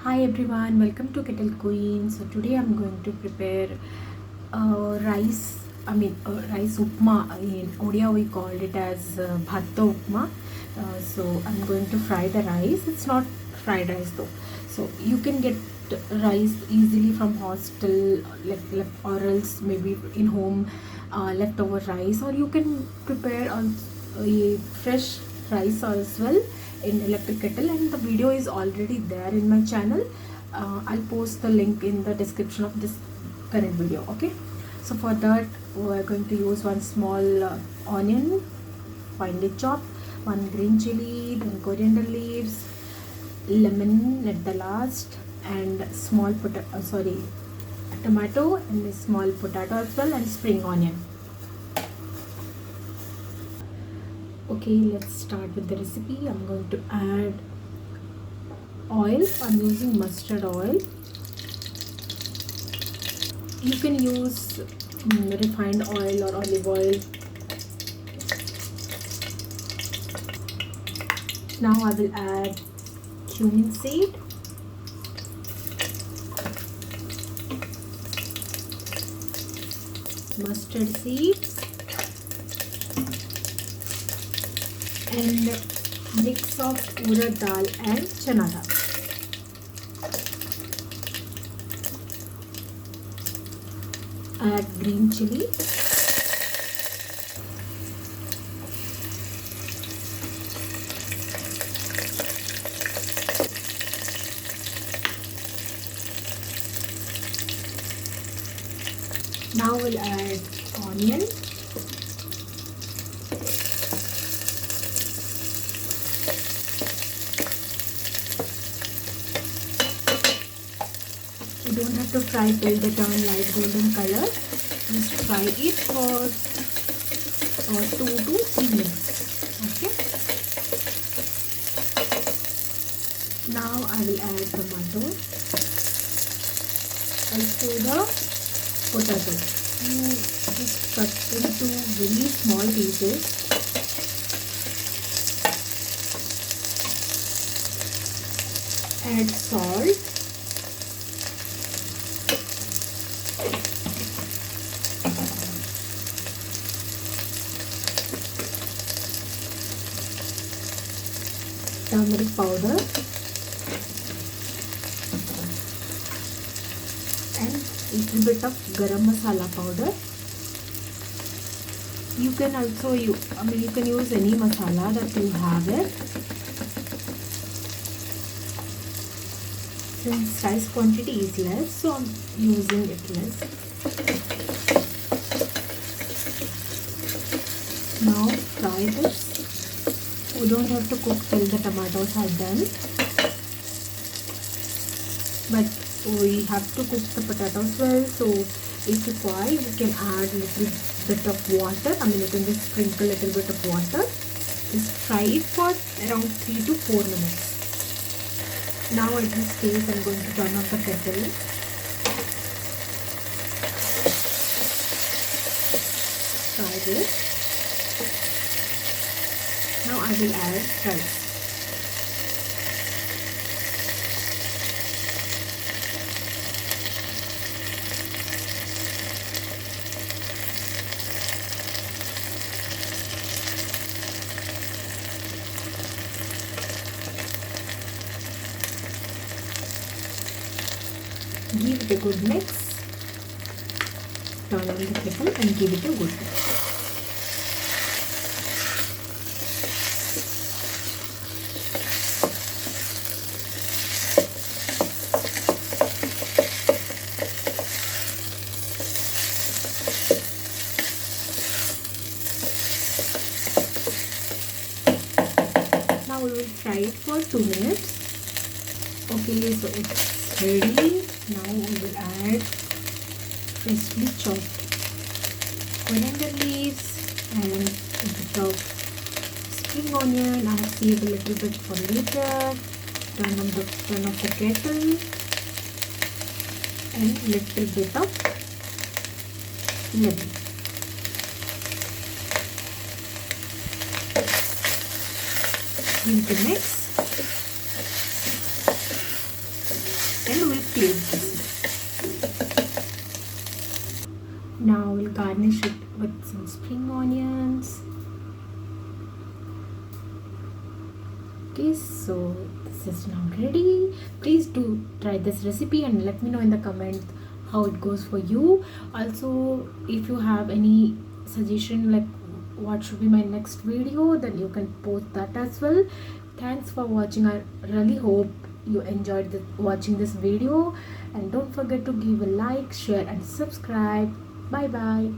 Hi everyone, welcome to Kettle Queen. So today I'm going to prepare rice upma. In Odia we called it as bhatta upma. So I'm going to fry the rice. It's not fried rice though. So you can get rice easily from hostel, or else maybe in home leftover rice, or you can prepare a fresh rice as well in electric kettle, and the video is already there in my channel. I'll post the link in the description of this current video. Okay, so for that we're going to use one small onion finely chopped, one green chili, then coriander leaves, lemon at the last, and tomato, and a small potato as well, and spring onion. Okay, let's start with the recipe. I'm going to add oil. I'm using mustard oil. You can use refined oil or olive oil. Now I will add cumin seed, mustard seeds, and mix of urad dal and chana dal. Add green chili, now we'll add onion, you don't have to fry till they turn light golden color. Just fry it for 2 to 3 minutes. Okay, now I will add tomato, also the potato. You just cut into very small pieces. Add salt, turmeric powder, and little bit of garam masala powder. You can also you can use any masala that you have it. Since rice quantity is less, so I'm using it less. Now fry this. We don't have to cook till the tomatoes are done, but we have to cook the potatoes well. So if required, we can add little bit of water. You can just sprinkle a little bit of water. Just fry it for around 3 to 4 minutes. Now at this stage, I'm going to turn off the kettle. Fry this. Now I will add rice. Give it a good mix. Turn on the kettle and give it a good mix. Now we will fry it for 2 minutes. Okay, so it's ready. Now we will add freshly chopped coriander leaves and a bit of spring onion. I have saved a little bit for later. Turn off the kettle, and little bit of lemon. Give it a mix. second we'll flip this. Now we'll garnish it with some spring onions. Okay, so this is now ready. Please do try this recipe and let me know in the comments how it goes for you. Also, if you have any suggestion like what should be my next video, then you can post that as well. Thanks for watching. I really hope you enjoyed watching this video, and don't forget to give a like, share and subscribe. Bye bye.